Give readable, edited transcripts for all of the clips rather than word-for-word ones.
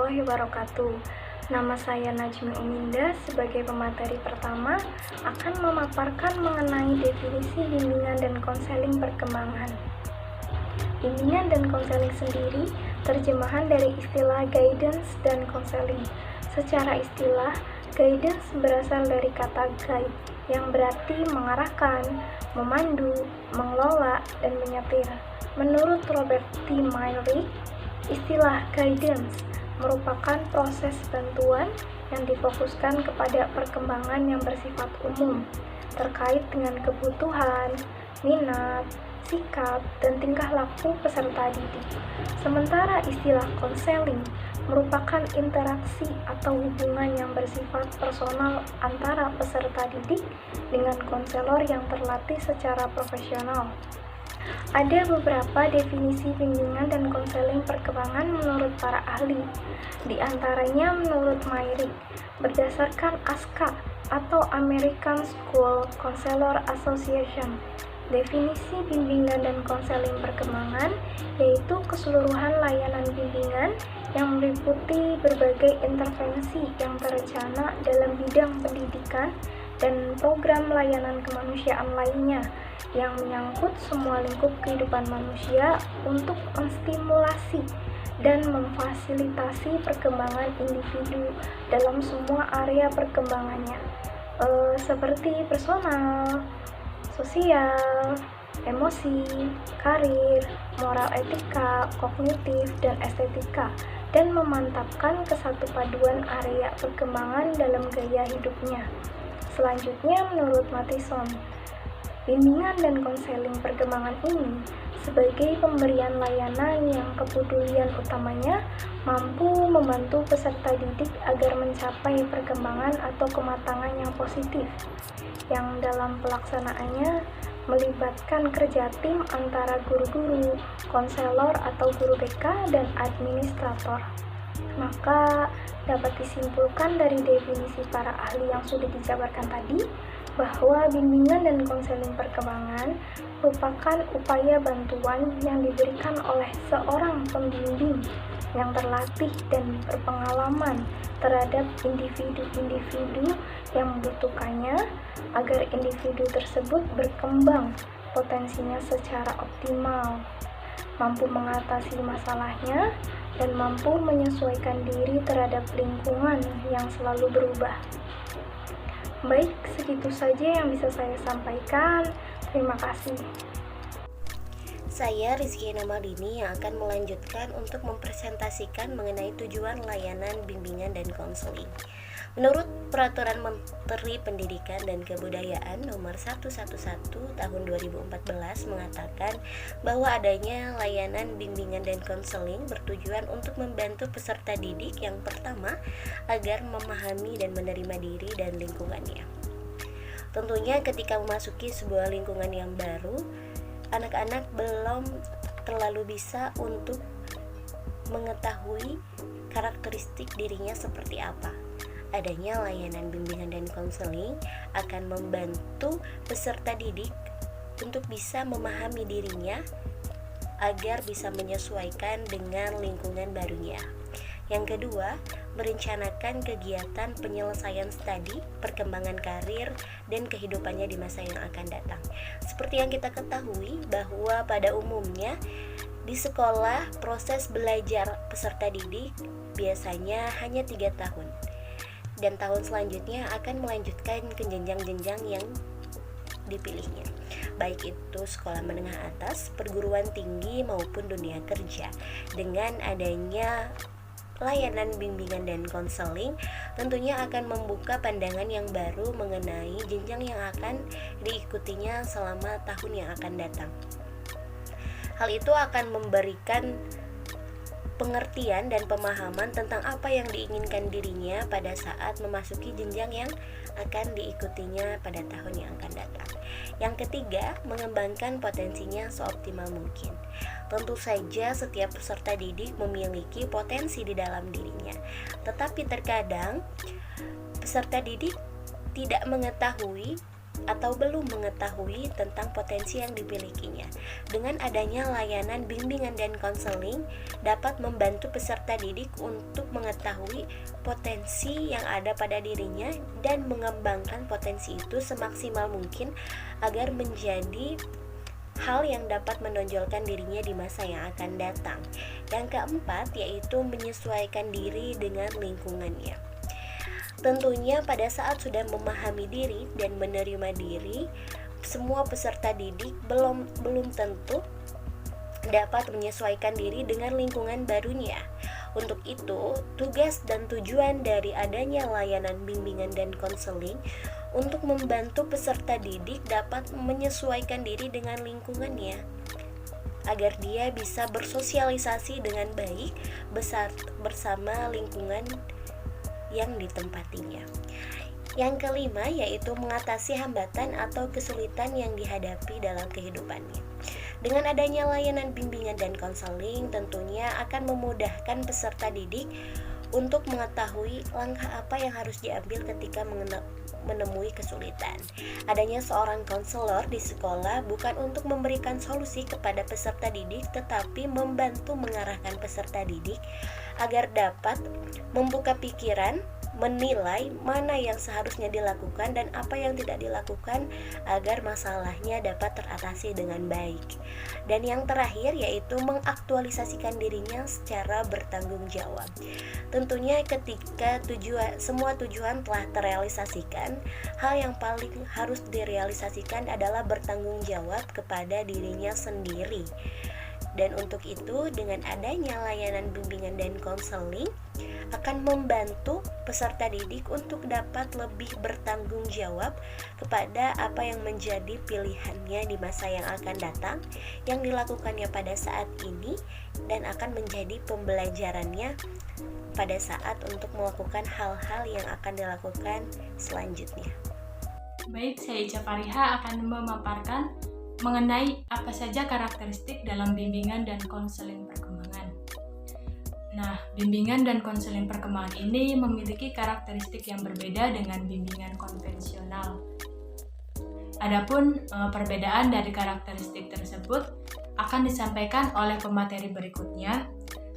warahmatullahi wabarakatuh. Nama saya Najmi Uminda sebagai pemateri pertama akan memaparkan mengenai definisi bimbingan dan konseling perkembangan. Bimbingan dan konseling sendiri terjemahan dari istilah guidance dan konseling. Secara istilah, guidance berasal dari kata guide yang berarti mengarahkan, memandu, mengelola, dan menyetir. Menurut Robert T. Myrick, istilah guidance merupakan proses bantuan yang difokuskan kepada perkembangan yang bersifat umum terkait dengan kebutuhan, minat, sikap, dan tingkah laku peserta didik. Sementara istilah konseling merupakan interaksi atau hubungan yang bersifat personal antara peserta didik dengan konselor yang terlatih secara profesional. Ada beberapa definisi bimbingan dan konseling perkembangan menurut para ahli. Di antaranya menurut Myrick, berdasarkan ASCA atau American School Counselor Association, definisi bimbingan dan konseling perkembangan yaitu keseluruhan layanan bimbingan yang meliputi berbagai intervensi yang terencana dalam bidang pendidikan dan program layanan kemanusiaan lainnya yang menyangkut semua lingkup kehidupan manusia untuk menstimulasi dan memfasilitasi perkembangan individu dalam semua area perkembangannya, seperti personal, sosial, emosi, karir, moral etika, kognitif, dan estetika, dan memantapkan kesatupaduan area perkembangan dalam gaya hidupnya. Selanjutnya, menurut Mattison, bimbingan dan konseling perkembangan ini sebagai pemberian layanan yang kepedulian utamanya mampu membantu peserta didik agar mencapai perkembangan atau kematangan yang positif, yang dalam pelaksanaannya melibatkan kerja tim antara guru-guru, konselor atau guru BK, dan administrator. Maka dapat disimpulkan dari definisi para ahli yang sudah dijabarkan tadi bahwa bimbingan dan konseling perkembangan merupakan upaya bantuan yang diberikan oleh seorang pembimbing yang terlatih dan berpengalaman terhadap individu-individu yang membutuhkannya agar individu tersebut berkembang potensinya secara optimal, mampu mengatasi masalahnya, dan mampu menyesuaikan diri terhadap lingkungan yang selalu berubah. Baik, segitu saja yang bisa saya sampaikan. Terima kasih. Saya Rizky Maldini yang akan melanjutkan untuk mempresentasikan mengenai tujuan layanan bimbingan dan konseling. Menurut Peraturan Menteri Pendidikan dan Kebudayaan Nomor 111 Tahun 2014 mengatakan bahwa adanya layanan bimbingan dan konseling bertujuan untuk membantu peserta didik yang pertama agar memahami dan menerima diri dan lingkungannya. Tentunya ketika memasuki sebuah lingkungan yang baru, anak-anak belum terlalu bisa untuk mengetahui karakteristik dirinya seperti apa. Adanya layanan bimbingan dan konseling akan membantu peserta didik untuk bisa memahami dirinya agar bisa menyesuaikan dengan lingkungan barunya. Yang kedua, merencanakan kegiatan penyelesaian studi, perkembangan karir, dan kehidupannya di masa yang akan datang. Seperti yang kita ketahui bahwa pada umumnya di sekolah proses belajar peserta didik biasanya hanya 3 tahun. Dan tahun selanjutnya akan melanjutkan ke jenjang-jenjang yang dipilihnya, baik itu sekolah menengah atas, perguruan tinggi, maupun dunia kerja. Dengan adanya layanan bimbingan dan konseling tentunya akan membuka pandangan yang baru mengenai jenjang yang akan diikutinya selama tahun yang akan datang. Hal itu akan memberikan pengertian dan pemahaman tentang apa yang diinginkan dirinya pada saat memasuki jenjang yang akan diikutinya pada tahun yang akan datang. Yang ketiga, mengembangkan potensinya seoptimal mungkin. Tentu saja setiap peserta didik memiliki potensi di dalam dirinya, tetapi terkadang peserta didik tidak mengetahui atau belum mengetahui tentang potensi yang dimilikinya. Dengan adanya layanan bimbingan dan konseling dapat membantu peserta didik untuk mengetahui potensi yang ada pada dirinya dan mengembangkan potensi itu semaksimal mungkin agar menjadi hal yang dapat menonjolkan dirinya di masa yang akan datang. Yang keempat yaitu menyesuaikan diri dengan lingkungannya. Tentunya pada saat sudah memahami diri dan menerima diri, semua peserta didik belum tentu dapat menyesuaikan diri dengan lingkungan barunya. Untuk itu, tugas dan tujuan dari adanya layanan bimbingan dan konseling untuk membantu peserta didik dapat menyesuaikan diri dengan lingkungannya agar dia bisa bersosialisasi dengan baik bersama lingkungan yang ditempatinya. Yang kelima yaitu mengatasi hambatan atau kesulitan yang dihadapi dalam kehidupannya. Dengan adanya layanan bimbingan dan konseling tentunya akan memudahkan peserta didik untuk mengetahui langkah apa yang harus diambil ketika menemui kesulitan. Adanya seorang konselor di sekolah bukan untuk memberikan solusi kepada peserta didik, tetapi membantu mengarahkan peserta didik agar dapat membuka pikiran, menilai mana yang seharusnya dilakukan dan apa yang tidak dilakukan agar masalahnya dapat teratasi dengan baik. Dan yang terakhir yaitu mengaktualisasikan dirinya secara bertanggung jawab. Tentunya ketika semua tujuan telah terrealisasikan, hal yang paling harus direalisasikan adalah bertanggung jawab kepada dirinya sendiri. Dan untuk itu, dengan adanya layanan bimbingan dan konseling akan membantu peserta didik untuk dapat lebih bertanggung jawab kepada apa yang menjadi pilihannya di masa yang akan datang, yang dilakukannya pada saat ini, dan akan menjadi pembelajarannya pada saat untuk melakukan hal-hal yang akan dilakukan selanjutnya. Baik, saya Ica Fariha akan memaparkan mengenai apa saja karakteristik dalam bimbingan dan konseling perkembangan. Nah, bimbingan dan konseling perkembangan ini memiliki karakteristik yang berbeda dengan bimbingan konvensional. Adapun perbedaan dari karakteristik tersebut akan disampaikan oleh pemateri berikutnya.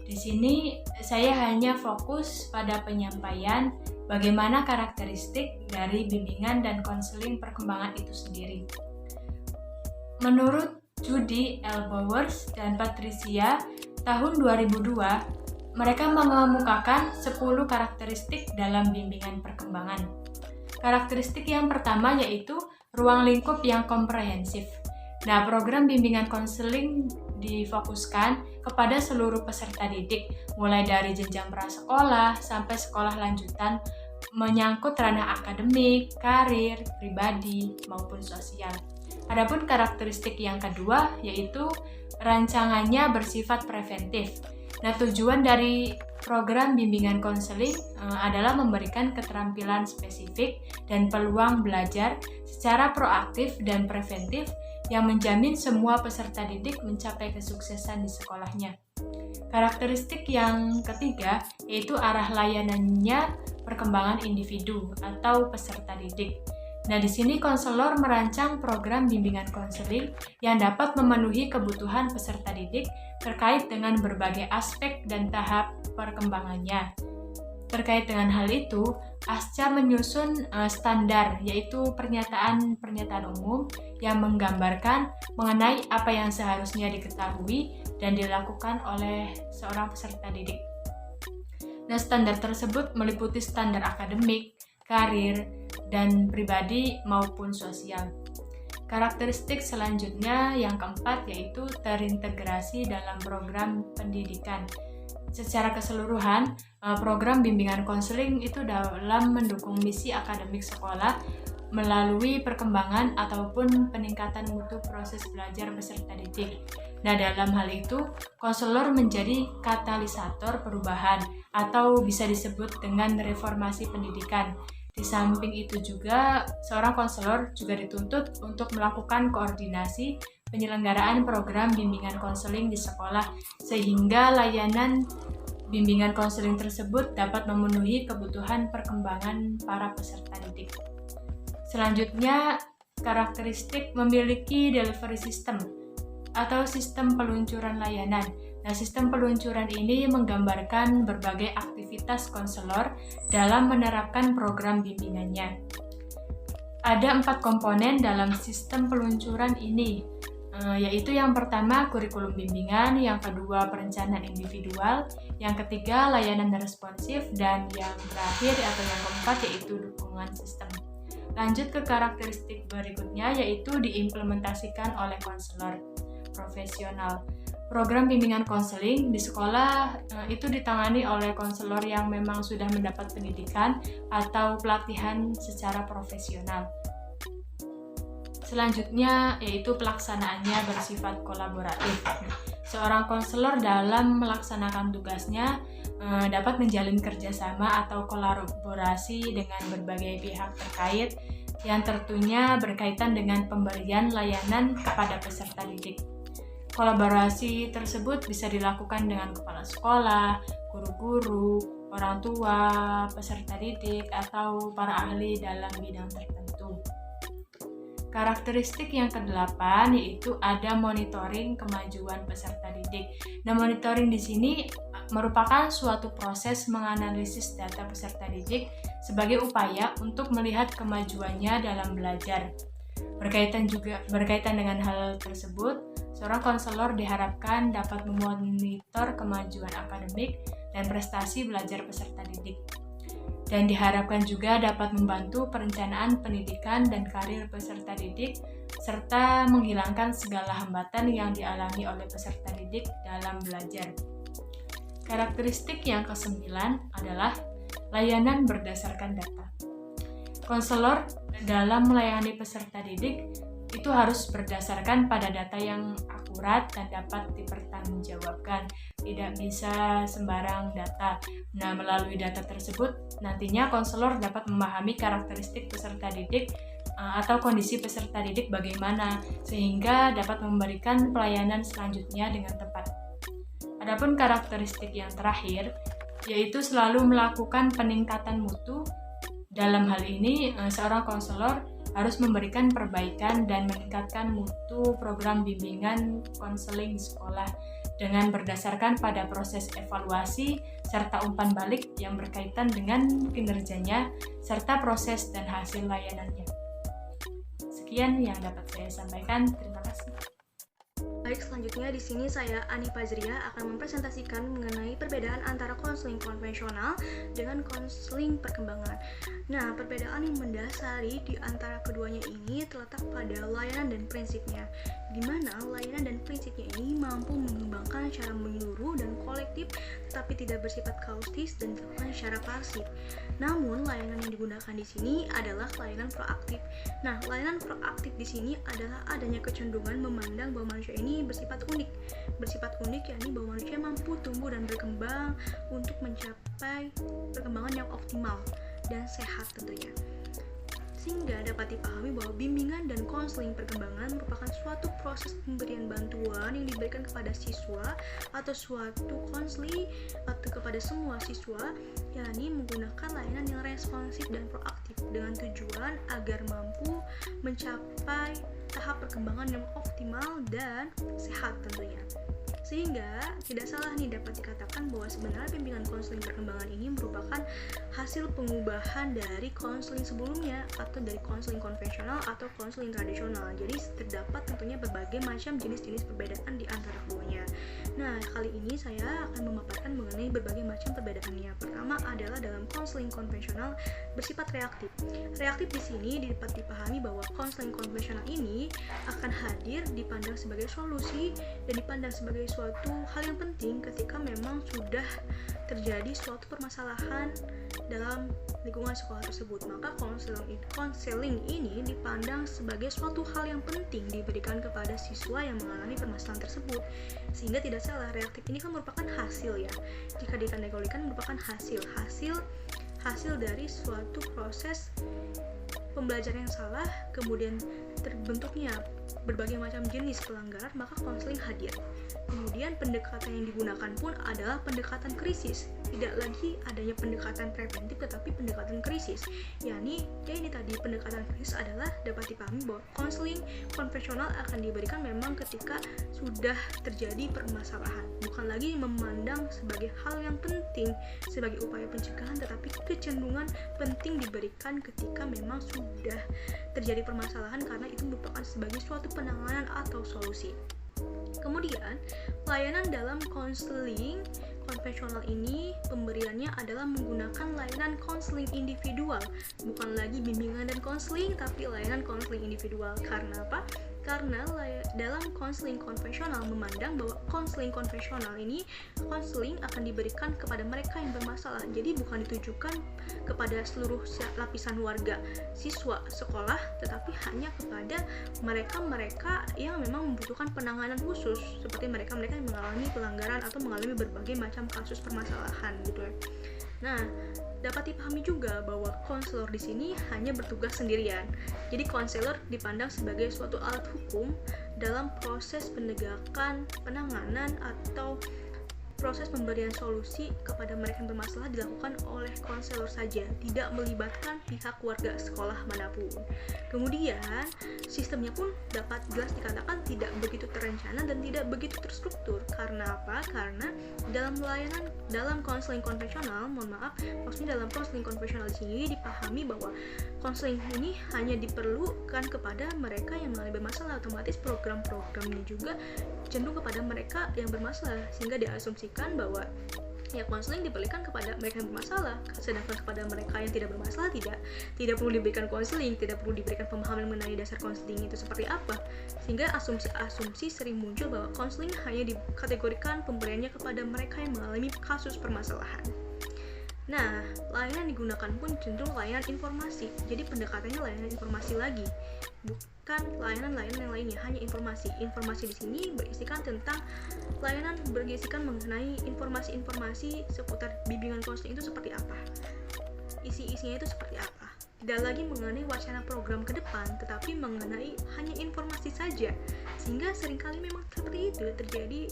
Di sini saya hanya fokus pada penyampaian bagaimana karakteristik dari bimbingan dan konseling perkembangan itu sendiri. Menurut Judy L. Bowers dan Patricia tahun 2002, mereka mengemukakan 10 karakteristik dalam bimbingan perkembangan. Karakteristik yang pertama yaitu ruang lingkup yang komprehensif. Nah, program bimbingan konseling difokuskan kepada seluruh peserta didik, mulai dari jenjang prasekolah sampai sekolah lanjutan, menyangkut ranah akademik, karir, pribadi, maupun sosial. Adapun karakteristik yang kedua yaitu rancangannya bersifat preventif. Nah, tujuan dari program bimbingan konseling adalah memberikan keterampilan spesifik dan peluang belajar secara proaktif dan preventif yang menjamin semua peserta didik mencapai kesuksesan di sekolahnya. Karakteristik yang ketiga yaitu arah layanannya perkembangan individu atau peserta didik. Nah, di sini konselor merancang program bimbingan konseling yang dapat memenuhi kebutuhan peserta didik terkait dengan berbagai aspek dan tahap perkembangannya. Terkait dengan hal itu, ASCA menyusun standar, yaitu pernyataan umum yang menggambarkan mengenai apa yang seharusnya diketahui dan dilakukan oleh seorang peserta didik. Nah, standar tersebut meliputi standar akademik, karir, dan pribadi maupun sosial. Karakteristik selanjutnya yang keempat yaitu terintegrasi dalam program pendidikan. Secara keseluruhan, program bimbingan konseling itu dalam mendukung misi akademik sekolah melalui perkembangan ataupun peningkatan mutu proses belajar peserta didik. Nah, dalam hal itu, konselor menjadi katalisator perubahan atau bisa disebut dengan reformasi pendidikan. Di samping itu juga, seorang konselor juga dituntut untuk melakukan koordinasi penyelenggaraan program bimbingan konseling di sekolah sehingga layanan bimbingan konseling tersebut dapat memenuhi kebutuhan perkembangan para peserta didik. Selanjutnya, karakteristik memiliki delivery system atau sistem peluncuran layanan. Nah, sistem peluncuran ini menggambarkan berbagai aktivitas konselor dalam menerapkan program bimbingannya. Ada 4 komponen dalam sistem peluncuran ini, yaitu yang pertama kurikulum bimbingan, yang kedua perencanaan individual, yang ketiga layanan responsif, dan yang terakhir atau yang keempat yaitu dukungan sistem. Lanjut ke karakteristik berikutnya, yaitu diimplementasikan oleh konselor profesional. Program bimbingan konseling di sekolah itu ditangani oleh konselor yang memang sudah mendapat pendidikan atau pelatihan secara profesional. Selanjutnya yaitu pelaksanaannya bersifat kolaboratif. Seorang konselor dalam melaksanakan tugasnya dapat menjalin kerjasama atau kolaborasi dengan berbagai pihak terkait yang tentunya berkaitan dengan pemberian layanan kepada peserta didik. Kolaborasi tersebut bisa dilakukan dengan kepala sekolah, guru-guru, orang tua, peserta didik, atau para ahli dalam bidang tertentu. Karakteristik yang ke-8 yaitu ada monitoring kemajuan peserta didik. Nah, monitoring di sini merupakan suatu proses menganalisis data peserta didik sebagai upaya untuk melihat kemajuannya dalam belajar. Berkaitan dengan hal tersebut, seorang konselor diharapkan dapat memonitor kemajuan akademik dan prestasi belajar peserta didik. Dan diharapkan juga dapat membantu perencanaan pendidikan dan karir peserta didik, serta menghilangkan segala hambatan yang dialami oleh peserta didik dalam belajar. Karakteristik yang ke-9 adalah layanan berdasarkan data. Konselor dalam melayani peserta didik itu harus berdasarkan pada data yang akurat dan dapat dipertanggungjawabkan. Tidak bisa sembarang data. Nah, melalui data tersebut, nantinya konselor dapat memahami karakteristik peserta didik atau kondisi peserta didik bagaimana, sehingga dapat memberikan pelayanan selanjutnya dengan tepat. Adapun karakteristik yang terakhir, yaitu selalu melakukan peningkatan mutu. Dalam hal ini, seorang konselor harus memberikan perbaikan dan meningkatkan mutu program bimbingan konseling di sekolah dengan berdasarkan pada proses evaluasi serta umpan balik yang berkaitan dengan kinerjanya serta proses dan hasil layanannya. Sekian yang dapat saya sampaikan. Terima kasih. Baik, selanjutnya di sini saya Ani Fazria akan mempresentasikan mengenai perbedaan antara konseling konvensional dengan konseling perkembangan. Nah, perbedaan yang mendasari di antara keduanya ini terletak pada layanan dan prinsipnya, di mana layanan dan prinsipnya ini mampu mengembangkan secara menyeluruh dan kolektif, tetapi tidak bersifat kaustis dan dilakukan secara pasif. Namun, layanan yang digunakan di sini adalah layanan proaktif. Nah, layanan proaktif di sini adalah adanya kecenderungan memandang bahwa manusia ini bersifat unik yakni bahwa manusia mampu tumbuh dan berkembang untuk mencapai perkembangan yang optimal dan sehat tentunya. Sehingga dapat dipahami bahwa bimbingan dan konseling perkembangan merupakan suatu proses pemberian bantuan yang diberikan kepada siswa atau suatu konseling atau kepada semua siswa, yakni menggunakan layanan yang responsif dan proaktif dengan tujuan agar mampu mencapai tahap perkembangan yang optimal dan sehat tentunya. Sehingga tidak salah nih dapat dikatakan bahwa sebenarnya bimbingan konseling perkembangan ini merupakan hasil pengubahan dari konseling sebelumnya atau dari konseling konvensional atau konseling tradisional. Jadi terdapat tentunya berbagai macam jenis-jenis perbedaan di antara keduanya. Nah, kali ini saya akan memaparkan mengenai berbagai macam perbedaannya. Pertama adalah dalam konseling konvensional bersifat reaktif. Reaktif di sini dapat dipahami bahwa konseling konvensional ini akan hadir dipandang sebagai solusi dan dipandang sebagai suatu hal yang penting ketika memang sudah terjadi suatu permasalahan dalam lingkungan sekolah tersebut. Maka konseling ini dipandang sebagai suatu hal yang penting diberikan kepada siswa yang mengalami permasalahan tersebut. Sehingga tidak salah, reaktif ini kan merupakan hasil ya. Jika dikategorikan merupakan hasil dari suatu proses pembelajaran yang salah, kemudian terbentuknya berbagai macam jenis pelanggaran, maka konseling hadir. Kemudian pendekatan yang digunakan pun adalah pendekatan krisis, tidak lagi adanya pendekatan preventif tetapi pendekatan krisis. Ini tadi pendekatan krisis adalah dapat dipahami bahwa konseling konvensional akan diberikan memang ketika sudah terjadi permasalahan, bukan lagi memandang sebagai hal yang penting sebagai upaya pencegahan, tetapi kecenderungan penting diberikan ketika memang sudah terjadi permasalahan karena itu merupakan sebagai suatu penanganan atau solusi. Kemudian, layanan dalam konseling konvensional ini pemberiannya adalah menggunakan layanan konseling individual, bukan lagi bimbingan dan konseling, tapi layanan konseling individual. Karena apa? Karena dalam konseling konvensional memandang bahwa konseling konvensional ini konseling akan diberikan kepada mereka yang bermasalah, jadi bukan ditujukan kepada seluruh lapisan warga, siswa, sekolah, tetapi hanya kepada mereka-mereka yang memang membutuhkan penanganan khusus, seperti mereka-mereka yang mengalami pelanggaran atau mengalami berbagai macam kasus permasalahan gitu ya. Nah, dapat dipahami juga bahwa konselor di sini hanya bertugas sendirian. Jadi konselor dipandang sebagai suatu alat hukum dalam proses penegakan, penanganan, atau proses pemberian solusi kepada mereka yang bermasalah dilakukan oleh konselor saja, tidak melibatkan pihak warga sekolah manapun. Kemudian, sistemnya pun dapat jelas dikatakan tidak begitu terencana dan tidak begitu terstruktur. Karena apa? Karena dalam konseling konvensional, maksudnya dalam konseling konvensional di sini dipahami bahwa konseling ini hanya diperlukan kepada mereka yang mengalami bermasalah, otomatis program-program ini juga cenderung kepada mereka yang bermasalah, sehingga diasumsikan bahwa konseling diberikan kepada mereka yang bermasalah, sedangkan kepada mereka yang tidak bermasalah tidak perlu diberikan konseling, tidak perlu diberikan pemahaman mengenai dasar konseling itu seperti apa, sehingga asumsi sering muncul bahwa konseling hanya dikategorikan pemberiannya kepada mereka yang mengalami kasus permasalahan. Nah, layanan digunakan pun cenderung layanan informasi, jadi pendekatannya layanan informasi lagi, bukan layanan-layanan yang lainnya, hanya informasi. Informasi di sini berisikan tentang layanan berisikan mengenai informasi-informasi seputar bimbingan konseling itu seperti apa, isi-isinya itu seperti apa. Tidak lagi mengenai wacana program ke depan, tetapi mengenai hanya informasi saja, sehingga seringkali memang seperti itu terjadi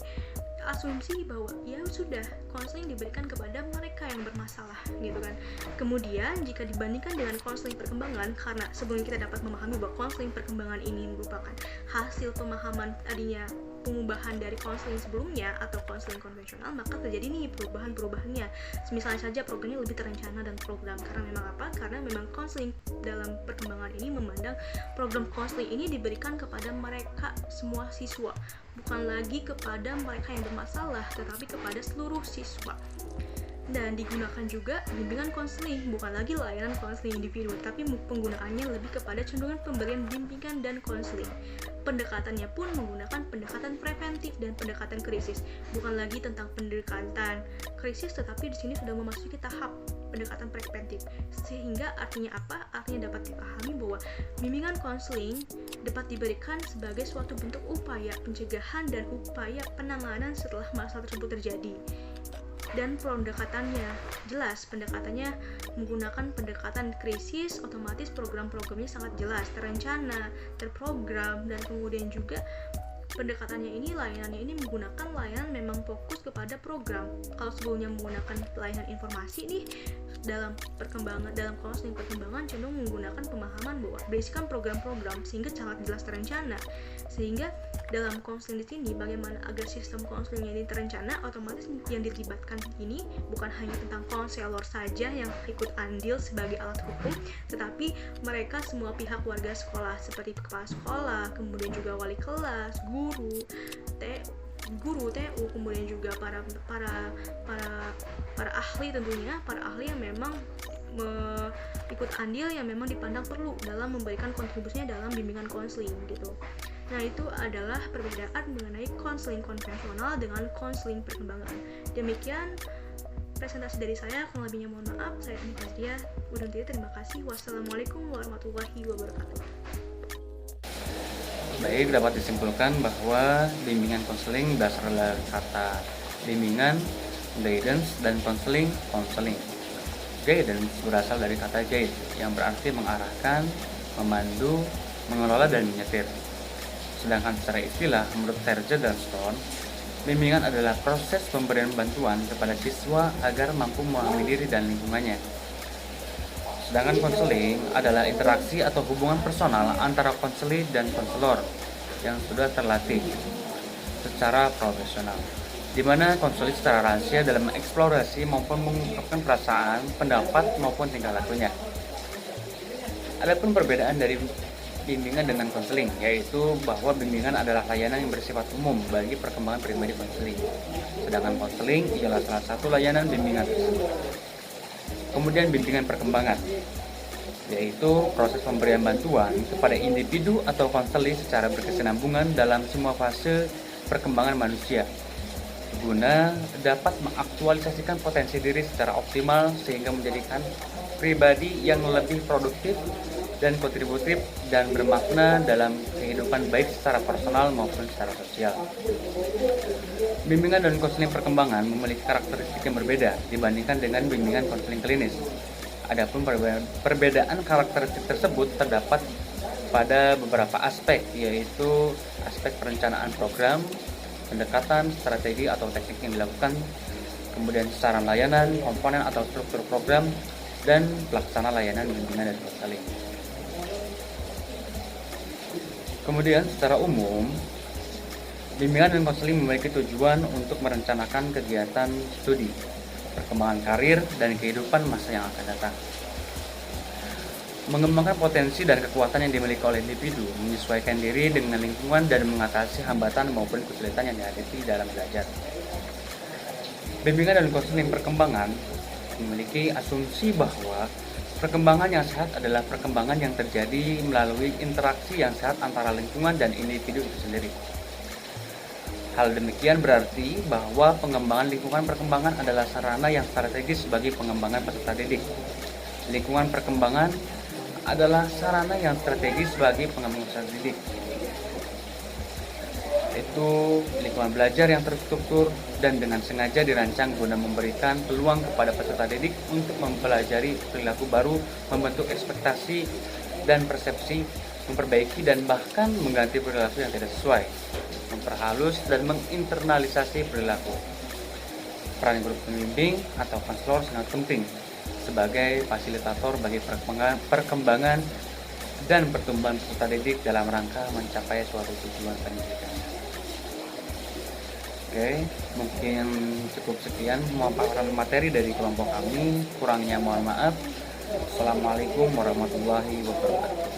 asumsi bahwa ya sudah konseling diberikan kepada mereka yang bermasalah gitu kan. Kemudian jika dibandingkan dengan konseling perkembangan, karena sebelum kita dapat memahami bahwa konseling perkembangan ini merupakan hasil pemahaman tadinya pengubahan dari konseling sebelumnya atau konseling konvensional, maka terjadi nih perubahan-perubahannya. Misalnya saja programnya lebih terencana dan program, karena memang apa? Karena memang konseling dalam perkembangan ini memandang program konseling ini diberikan kepada mereka semua siswa, bukan lagi kepada mereka yang bermasalah, tetapi kepada seluruh siswa. Dan digunakan juga bimbingan konseling, bukan lagi layanan konseling individu, tapi penggunaannya lebih kepada cenderungan pemberian bimbingan dan konseling. Pendekatannya pun menggunakan pendekatan preventif dan pendekatan krisis, bukan lagi tentang pendekatan krisis, tetapi di sini sudah memasuki tahap pendekatan preventif. Sehingga artinya apa? Artinya dapat dipahami bahwa bimbingan konseling dapat diberikan sebagai suatu bentuk upaya pencegahan dan upaya penanganan setelah masalah tersebut terjadi. Dan pendekatannya jelas, pendekatannya menggunakan pendekatan krisis, otomatis program-programnya sangat jelas, terencana, terprogram, dan kemudian juga pendekatannya ini, layanannya ini menggunakan layanan memang fokus kepada program. Kalau sebelumnya menggunakan layanan informasi nih, dalam konseling perkembangan cenderung menggunakan pemahaman bahwa berisikan program-program sehingga sangat jelas terencana. Sehingga dalam konseling di sini bagaimana agar sistem konselingnya ini terencana, otomatis yang dilibatkan ini bukan hanya tentang konselor saja yang ikut andil sebagai alat hukum, tetapi mereka semua pihak warga sekolah seperti kepala sekolah, kemudian juga wali kelas, guru, TU, kemudian juga para ahli, tentunya para ahli yang memang ikut andil, yang memang dipandang perlu dalam memberikan kontribusinya dalam bimbingan konseling gitu. Nah, itu adalah perbedaan mengenai konseling konvensional dengan konseling perkembangan. Demikian presentasi dari saya, kurang lebihnya mohon maaf. Saya Anifasia, undur diri, terima kasih. Wassalamualaikum warahmatullahi wabarakatuh. Baik, dapat disimpulkan bahwa bimbingan konseling berasal dari kata bimbingan, guidance, dan konseling. Guidance berasal dari kata guide yang berarti mengarahkan, memandu, mengelola, dan menyetir. Sedangkan secara istilah, menurut Terje dan Stone, bimbingan adalah proses pemberian bantuan kepada siswa agar mampu memahami diri dan lingkungannya. Sedangkan konseling adalah interaksi atau hubungan personal antara konselor dan konselor yang sudah terlatih secara profesional, di mana konseling secara rahasia dalam mengeksplorasi maupun mengungkapkan perasaan, pendapat maupun tingkah lakunya. Adapun perbedaan dari bimbingan dengan konseling, yaitu bahwa bimbingan adalah layanan yang bersifat umum bagi perkembangan pribadi konseling, sedangkan konseling ialah salah satu layanan bimbingan tersebut. Kemudian bimbingan perkembangan, yaitu proses pemberian bantuan kepada individu atau konseling secara berkesinambungan dalam semua fase perkembangan manusia, guna dapat mengaktualisasikan potensi diri secara optimal sehingga menjadikan pribadi yang lebih produktif dan kontributif dan bermakna dalam kehidupan baik secara personal maupun secara sosial. Bimbingan dan konseling perkembangan memiliki karakteristik yang berbeda dibandingkan dengan bimbingan konseling klinis. Adapun perbedaan karakteristik tersebut terdapat pada beberapa aspek, yaitu aspek perencanaan program, pendekatan, strategi atau teknik yang dilakukan, kemudian sasaran layanan, komponen atau struktur program, dan pelaksana layanan bimbingan dan konseling. Kemudian secara umum, bimbingan dan konseling memiliki tujuan untuk merencanakan kegiatan studi, perkembangan karir, dan kehidupan masa yang akan datang. Mengembangkan potensi dan kekuatan yang dimiliki oleh individu, menyesuaikan diri dengan lingkungan, dan mengatasi hambatan maupun kesulitan yang dihadapi dalam belajar. Bimbingan dan konseling perkembangan memiliki asumsi bahwa perkembangan yang sehat adalah perkembangan yang terjadi melalui interaksi yang sehat antara lingkungan dan individu itu sendiri. Hal demikian berarti bahwa pengembangan lingkungan perkembangan adalah sarana yang strategis bagi pengembangan peserta didik. Lingkungan perkembangan adalah sarana yang strategis bagi pengembangan peserta didik. Itu lingkungan belajar yang terstruktur dan dengan sengaja dirancang guna memberikan peluang kepada peserta didik untuk mempelajari perilaku baru, membentuk ekspektasi dan persepsi, memperbaiki dan bahkan mengganti perilaku yang tidak sesuai, memperhalus dan menginternalisasi perilaku. Peran guru pembimbing atau konselor sangat penting sebagai fasilitator bagi perkembangan dan pertumbuhan peserta didik dalam rangka mencapai suatu tujuan pendidikan. Oke, mungkin cukup sekian pemaparan materi dari kelompok kami. Kurangnya mohon maaf. Assalamualaikum warahmatullahi wabarakatuh.